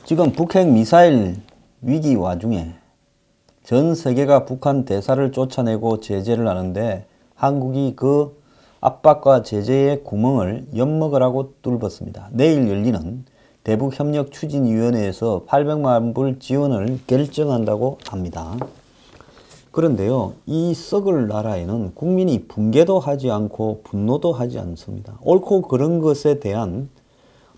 지금 북핵 미사일 위기 와중에 전 세계가 북한 대사를 쫓아내고 제재를 하는데 한국이 그 압박과 제재의 구멍을 엿먹으라고 뚫었습니다. 내일 열리는 대북협력추진위원회에서 800만 불 지원을 결정한다고 합니다. 그런데요, 이 썩을 나라에는 국민이 붕괴도 하지 않고 분노도 하지 않습니다. 옳고 그른 것에 대한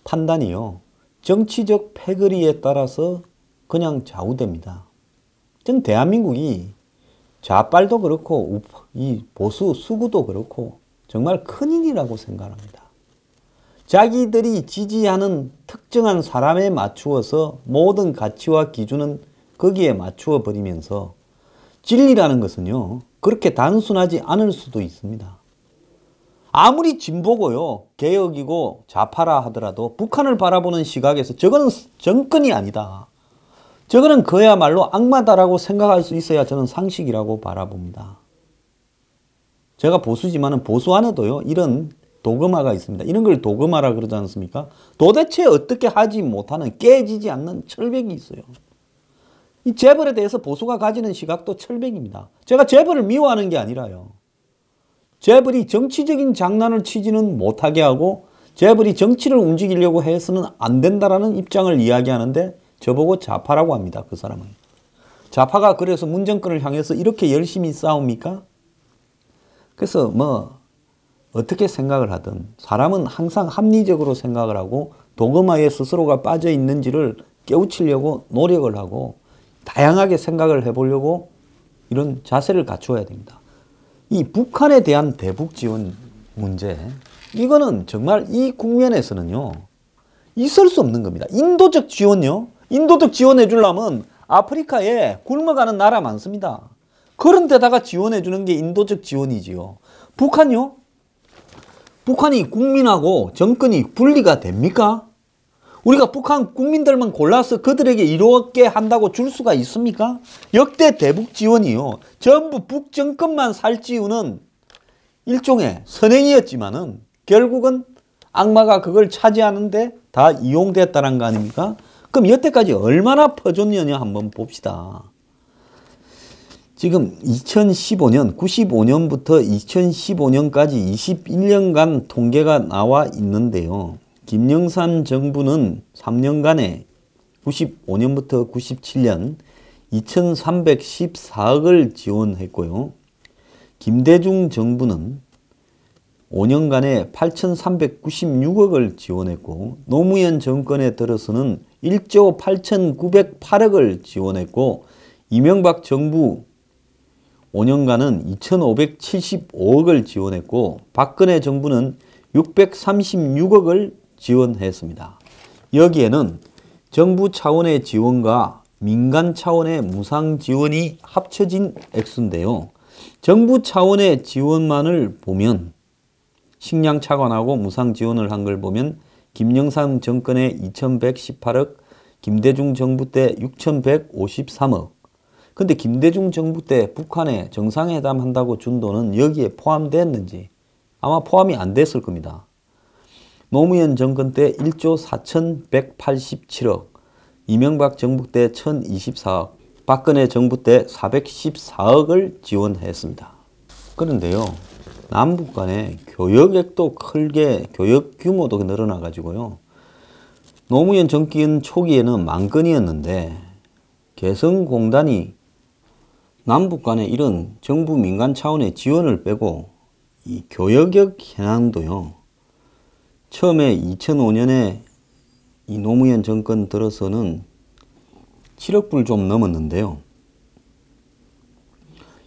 판단이요, 정치적 패거리에 따라서 그냥 좌우됩니다. 전 대한민국이 좌빨도 그렇고 이 보수 수구도 그렇고 정말 큰일이라고 생각합니다. 자기들이 지지하는 특정한 사람에 맞추어서 모든 가치와 기준은 거기에 맞추어 버리면서 진리라는 것은요, 그렇게 단순하지 않을 수도 있습니다. 아무리 진보고요, 개혁이고 좌파라 하더라도 북한을 바라보는 시각에서 저거는 정권이 아니다, 저거는 그야말로 악마다라고 생각할 수 있어야 저는 상식이라고 바라봅니다. 제가 보수지만은 보수 안에도요, 이런 도그마가 있습니다. 이런 걸 도그마라 그러지 않습니까? 도대체 어떻게 하지 못하는, 깨지지 않는 철벽이 있어요. 이 재벌에 대해서 보수가 가지는 시각도 철벽입니다. 제가 재벌을 미워하는 게 아니라요, 재벌이 정치적인 장난을 치지는 못하게 하고 재벌이 정치를 움직이려고 해서는 안 된다라는 입장을 이야기하는데 저보고 좌파라고 합니다. 그 사람은. 좌파가 그래서 문정권을 향해서 이렇게 열심히 싸웁니까? 그래서 뭐 어떻게 생각을 하든 사람은 항상 합리적으로 생각을 하고 도그마에 스스로가 빠져 있는지를 깨우치려고 노력을 하고 다양하게 생각을 해보려고 이런 자세를 갖추어야 됩니다. 이 북한에 대한 대북 지원 문제, 이거는 정말 이 국면에서는요, 있을 수 없는 겁니다. 인도적 지원요, 인도적 지원해 주려면 아프리카에 굶어가는 나라 많습니다. 그런 데다가 지원해 주는 게 인도적 지원이지요. 북한요? 북한이 국민하고 정권이 분리가 됩니까? 우리가 북한 국민들만 골라서 그들에게 이롭게 한다고 줄 수가 있습니까? 역대 대북 지원이요, 전부 북정권만 살찌우는 일종의 선행이었지만은 결국은 악마가 그걸 차지하는데 다 이용됐다는 거 아닙니까? 그럼 여태까지 얼마나 퍼줬느냐 한번 봅시다. 지금 2015년, 95년부터 2015년까지 21년간 통계가 나와 있는데요. 김영삼 정부는 3년간에 95년부터 97년 2314억을 지원했고요. 김대중 정부는 5년간에 8396억을 지원했고, 노무현 정권에 들어서는 1조 8908억을 지원했고, 이명박 정부 5년간은 2575억을 지원했고, 박근혜 정부는 636억을 지원했습니다. 여기에는 정부 차원의 지원과 민간 차원의 무상 지원이 합쳐진 액수인데요. 정부 차원의 지원만을 보면, 식량 차관하고 무상 지원을 한 걸 보면 김영삼 정권에 2118억, 김대중 정부 때 6153억. 근데 김대중 정부 때 북한에 정상회담 한다고 준 돈은 여기에 포함됐는지 아마 포함이 안 됐을 겁니다. 노무현 정권 때 1조 4187억, 이명박 정부 때 1024억, 박근혜 정부 때 414억을 지원했습니다. 그런데요, 남북 간의 교역액도 크게, 교역 규모도 늘어나 가지고요, 노무현 정권 초기에는 10,000건이었는데 개성공단이 남북 간의 이런 정부 민간 차원의 지원을 빼고 이 교역역 현황도요, 처음에 2005년에 이 노무현 정권 들어서는 7억 불 좀 넘었는데요.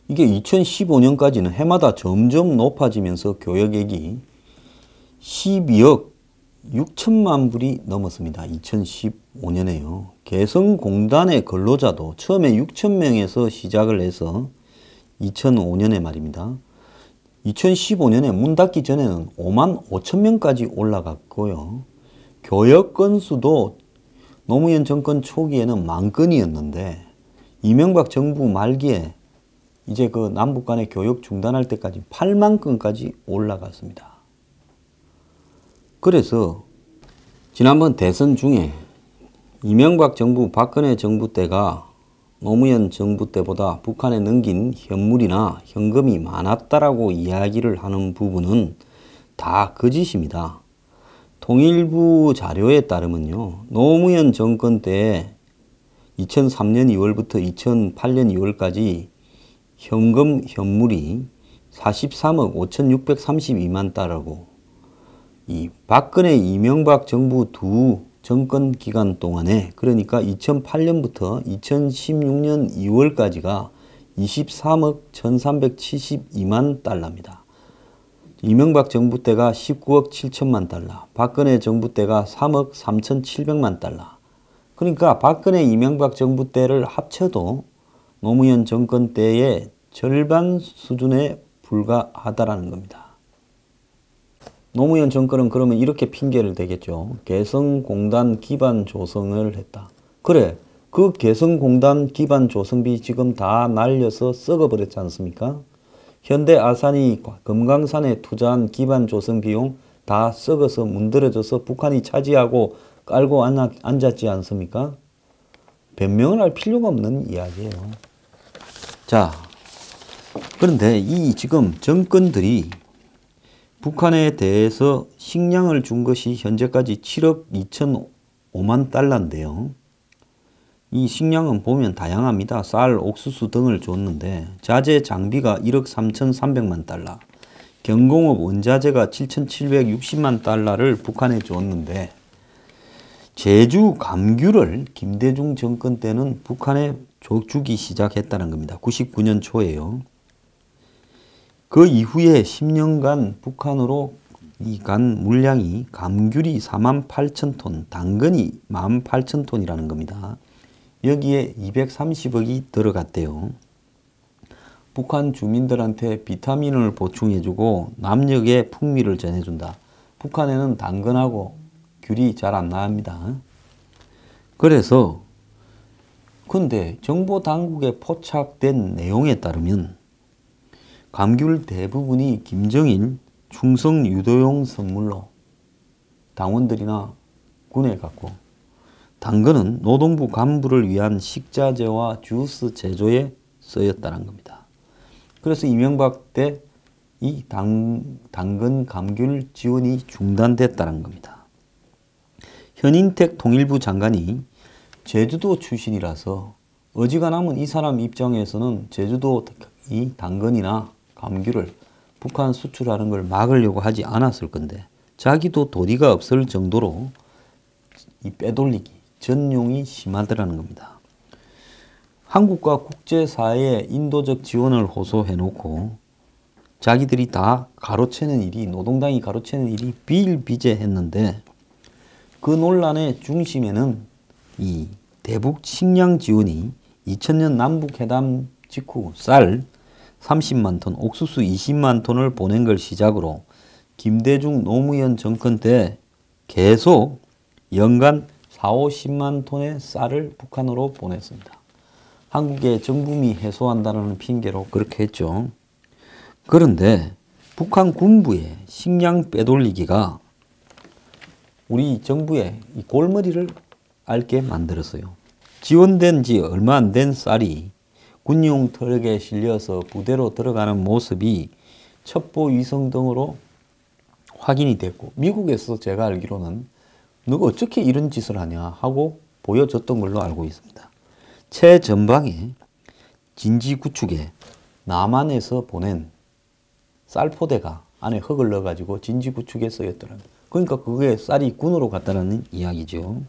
이게 2015년까지는 해마다 점점 높아지면서 교역액이 12억 6천만 불이 넘었습니다. 2015년에요. 개성공단의 근로자도 처음에 6,000명에서 시작을 해서 2005년에 말입니다. 2015년에 문 닫기 전에는 55,000명까지 올라갔고요. 교역 건수도 노무현 정권 초기에는 10,000건이었는데 이명박 정부 말기에 이제 그 남북 간의 교역 중단할 때까지 8만 건까지 올라갔습니다. 그래서 지난번 대선 중에 이명박 정부, 박근혜 정부 때가 노무현 정부 때보다 북한에 넘긴 현물이나 현금이 많았다라고 이야기를 하는 부분은 다 거짓입니다. 통일부 자료에 따르면요, 노무현 정권 때 2003년 2월부터 2008년 2월까지 현금 현물이 43억 5,632만 달러고, 이 박근혜 이명박 정부 두 정권 기간 동안에, 그러니까 2008년부터 2016년 2월까지가 23억 1,372만 달러입니다. 이명박 정부 때가 19억 7천만 달러, 박근혜 정부 때가 3억 3,700만 달러. 그러니까 박근혜 이명박 정부 때를 합쳐도 노무현 정권 때의 절반 수준에 불과하다라는 겁니다. 노무현 정권은 그러면 이렇게 핑계를 대겠죠. 개성공단 기반 조성을 했다. 그래, 그 개성공단 기반 조성비 지금 다 날려서 썩어버렸지 않습니까? 현대 아산이 금강산에 투자한 기반 조성 비용 다 썩어서 문드러져서 북한이 차지하고 깔고 앉았지 않습니까? 변명을 할 필요가 없는 이야기예요. 자, 그런데 이 지금 정권들이 북한에 대해서 식량을 준 것이 현재까지 7억 2,005만 달러인데요. 이 식량은 보면 다양합니다. 쌀, 옥수수 등을 줬는데 자재 장비가 1억 3,300만 달러, 경공업 원자재가 7,760만 달러를 북한에 줬는데 제주 감귤을 김대중 정권 때는 북한에 주기 시작했다는 겁니다. 99년 초에요. 그 이후에 10년간 북한으로 간 물량이 감귤이 48,000톤, 당근이 18,000톤이라는 겁니다. 여기에 230억이 들어갔대요. 북한 주민들한테 비타민을 보충해주고 남녘에 풍미를 전해준다. 북한에는 당근하고 귤이 잘 안 나옵니다. 그래서 근데 정보 당국에 포착된 내용에 따르면 감귤 대부분이 김정일 충성 유도용 선물로 당원들이나 군에 갔고, 당근은 노동부 간부를 위한 식자재와 주스 제조에 쓰였다는 겁니다. 그래서 이명박 때 이 당근 감귤 지원이 중단됐다는 겁니다. 현인택 통일부 장관이 제주도 출신이라서 어지간하면 이 사람 입장에서는 제주도 이 당근이나 감귤을 북한 수출하는 걸 막으려고 하지 않았을 건데 자기도 도리가 없을 정도로 이 빼돌리기, 전용이 심하더라는 겁니다. 한국과 국제사회에 인도적 지원을 호소해놓고 자기들이 다 가로채는 일이, 노동당이 가로채는 일이 비일비재했는데 그 논란의 중심에는 이 대북 식량 지원이 2000년 남북회담 직후 쌀 30만 톤, 옥수수 20만 톤을 보낸 걸 시작으로 김대중 노무현 정권 때 계속 연간 40~50만 톤의 쌀을 북한으로 보냈습니다. 한국의 정부미 해소한다는 핑계로 그렇게 했죠. 그런데 북한 군부의 식량 빼돌리기가 우리 정부의 이 골머리를 앓게 만들었어요. 지원된 지 얼마 안 된 쌀이 군용 트럭에 실려서 부대로 들어가는 모습이 첩보 위성 등으로 확인이 됐고, 미국에서 제가 알기로는 너가 어떻게 이런 짓을 하냐 하고 보여줬던 걸로 알고 있습니다. 최전방에 진지구축에 남한에서 보낸 쌀포대가 안에 흙을 넣어가지고 진지구축에 쓰였더라고요. 그러니까 그게 쌀이 군으로 갔다는 이야기죠.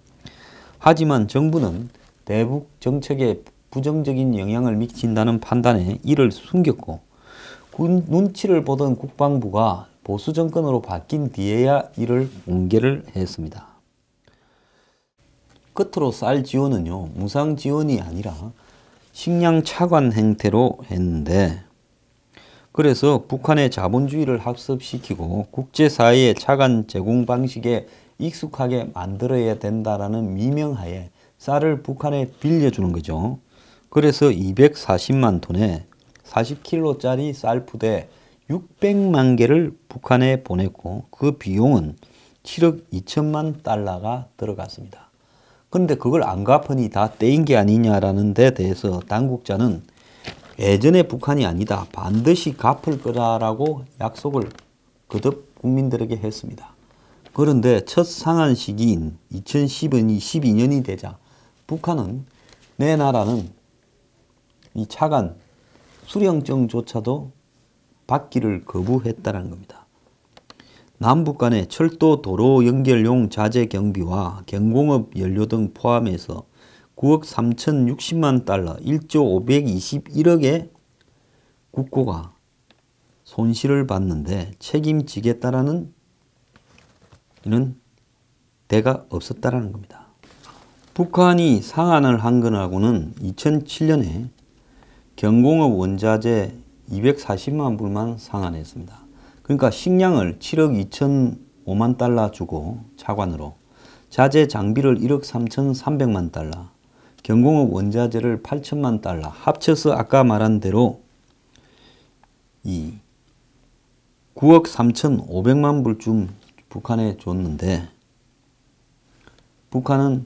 하지만 정부는 대북 정책에 부정적인 영향을 미친다는 판단에 이를 숨겼고, 눈치를 보던 국방부가 보수 정권으로 바뀐 뒤에야 이를 공개를 했습니다. 끝으로 쌀 지원은요, 무상 지원이 아니라 식량 차관 형태로 했는데, 그래서 북한의 자본주의를 학습시키고 국제사회의 차관 제공 방식에 익숙하게 만들어야 된다라는 미명하에 쌀을 북한에 빌려주는 거죠. 그래서 240만 톤에 40kg짜리 쌀 푸대 600만 개를 북한에 보냈고 그 비용은 7억 2천만 달러가 들어갔습니다. 그런데 그걸 안 갚으니 다 떼인 게 아니냐라는 데 대해서 당국자는 예전에 북한이 아니다. 반드시 갚을 거라고 약속을 거듭 국민들에게 했습니다. 그런데 첫 상한 시기인 2012년이 되자 북한은 내 나라는 이 차관 수령증조차도 받기를 거부했다는 겁니다. 남북 간의 철도 도로 연결용 자재 경비와 경공업 연료 등 포함해서 9억 3,060만 달러 1조 521억의 국고가 손실을 봤는데 책임지겠다라는 이는 대가 없었다라는 겁니다. 북한이 상한을 한 거하고는 2007년에 경공업 원자재 240만 불만 상한했습니다. 그러니까 식량을 7억 2,005만 달러 주고 차관으로 자재 장비를 1억 3,300만 달러 경공업 원자재를 8천만 달러 합쳐서 아까 말한 대로 이 9억 3,500만 불쯤 북한에 줬는데 북한은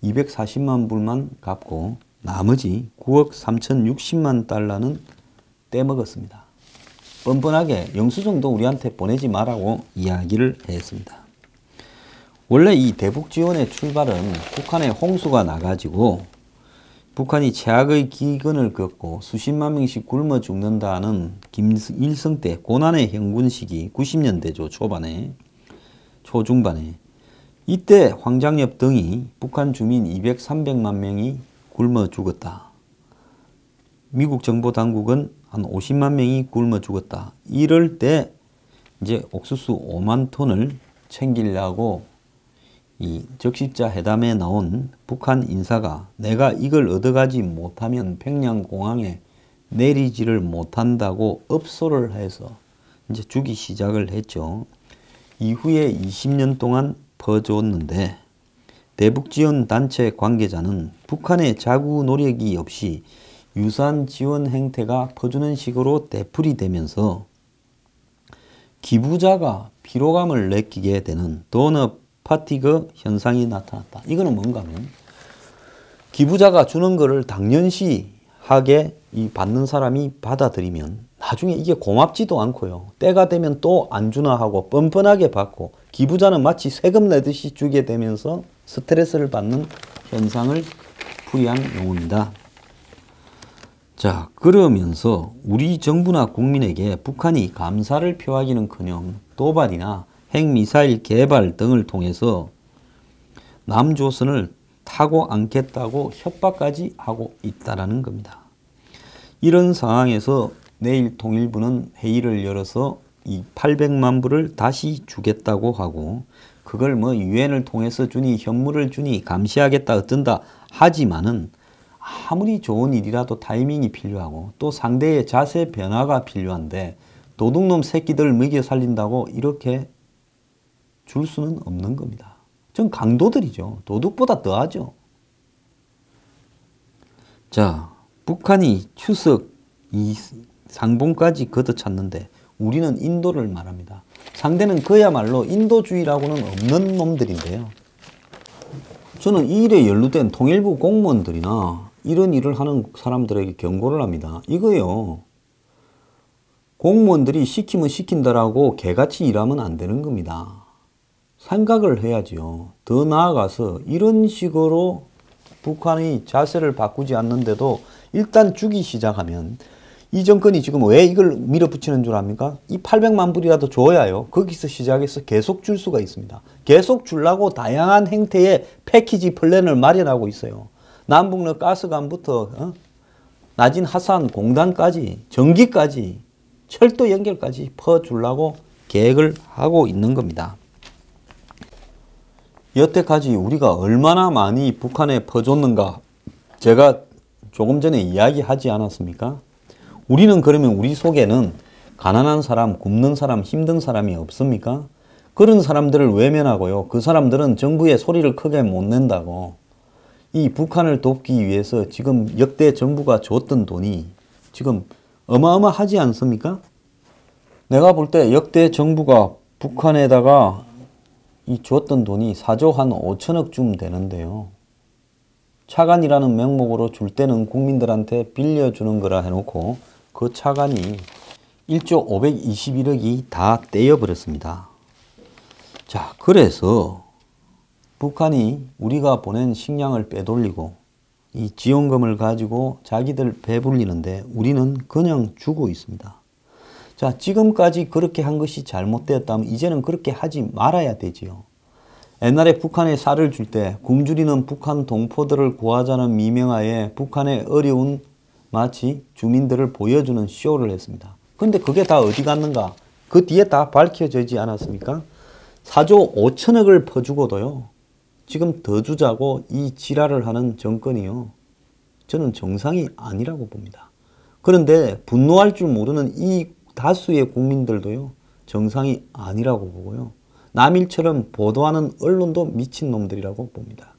240만 불만 갚고 나머지 9억 3,060만 달러는 떼먹었습니다. 뻔뻔하게 영수증도 우리한테 보내지 말라고 이야기를 했습니다. 원래 이 대북 지원의 출발은 북한에 홍수가 나가지고 북한이 최악의 기근을 겪고 수십만 명씩 굶어 죽는다는 김일성 때 고난의 행군 시기 90년대죠. 초중반에 이때 황장엽 등이 북한 주민 200~300만 명이 굶어 죽었다. 미국 정보 당국은 한 50만 명이 굶어 죽었다. 이럴 때 이제 옥수수 5만 톤을 챙기려고 이 적십자 회담에 나온 북한 인사가 내가 이걸 얻어가지 못하면 평양공항에 내리지를 못한다고 업소를 해서 이제 주기 시작을 했죠. 이후에 20년 동안 퍼줬는데 대북지원단체 관계자는 북한의 자구 노력이 없이 유산 지원 행태가 퍼주는 식으로 되풀이되면서 기부자가 피로감을 느끼게 되는 도너 파티그 현상이 나타났다. 이거는 뭔가 하면 기부자가 주는 거를 당연시하게 이 받는 사람이 받아들이면 나중에 이게 고맙지도 않고요. 때가 되면 또 안 주나 하고 뻔뻔하게 받고 기부자는 마치 세금 내듯이 주게 되면서 스트레스를 받는 현상을 풀이한 용어입니다. 자, 그러면서 우리 정부나 국민에게 북한이 감사를 표하기는커녕 도발이나 핵미사일 개발 등을 통해서 남조선을 타고 앉겠다고 협박까지 하고 있다는 겁니다. 이런 상황에서 내일 통일부는 회의를 열어서 이 800만 불을 다시 주겠다고 하고 그걸 뭐 유엔을 통해서 주니 현물을 주니 감시하겠다 어쩐다 하지만은 아무리 좋은 일이라도 타이밍이 필요하고 또 상대의 자세 변화가 필요한데 도둑놈 새끼들 먹여 살린다고 이렇게 줄 수는 없는 겁니다. 전 강도들이죠. 도둑보다 더하죠. 자, 북한이 추석 이 상봉까지 걷어찼는데 우리는 인도를 말합니다. 상대는 그야말로 인도주의라고는 없는 놈들인데요. 저는 이 일에 연루된 통일부 공무원들이나 이런 일을 하는 사람들에게 경고를 합니다. 이거요. 공무원들이 시키면 시킨다라고 개같이 일하면 안 되는 겁니다. 생각을 해야지요. 더 나아가서 이런 식으로 북한이 자세를 바꾸지 않는데도 일단 주기 시작하면 이 정권이 지금 왜 이걸 밀어붙이는 줄 압니까? 이 800만 불이라도 줘야요. 거기서 시작해서 계속 줄 수가 있습니다. 계속 주려고 다양한 행태의 패키지 플랜을 마련하고 있어요. 남북로 가스관부터 낮은 하산 공단까지 전기까지 철도 연결까지 퍼주려고 계획을 하고 있는 겁니다. 여태까지 우리가 얼마나 많이 북한에 퍼줬는가 제가 조금 전에 이야기하지 않았습니까? 우리는 그러면 우리 속에는 가난한 사람, 굶는 사람, 힘든 사람이 없습니까? 그런 사람들을 외면하고요. 그 사람들은 정부의 소리를 크게 못 낸다고. 이 북한을 돕기 위해서 지금 역대 정부가 줬던 돈이 지금 어마어마하지 않습니까? 내가 볼 때 역대 정부가 북한에다가 이 줬던 돈이 4조 한 5천억쯤 되는데요. 차관이라는 명목으로 줄 때는 국민들한테 빌려주는 거라 해놓고 그 차관이 1조 521억이 다 떼어버렸습니다. 자, 그래서 북한이 우리가 보낸 식량을 빼돌리고 이 지원금을 가지고 자기들 배불리는데 우리는 그냥 주고 있습니다. 자, 지금까지 그렇게 한 것이 잘못되었다면 이제는 그렇게 하지 말아야 되지요. 옛날에 북한에 쌀을 줄 때 굶주리는 북한 동포들을 구하자는 미명하에 북한의 어려운 마치 주민들을 보여주는 쇼를 했습니다. 근데 그게 다 어디 갔는가? 그 뒤에 다 밝혀지지 않았습니까? 4조 5천억을 퍼주고도요. 지금 더 주자고 이 지랄을 하는 정권이요. 저는 정상이 아니라고 봅니다. 그런데 분노할 줄 모르는 이 다수의 국민들도요. 정상이 아니라고 보고요. 남일처럼 보도하는 언론도 미친놈들이라고 봅니다.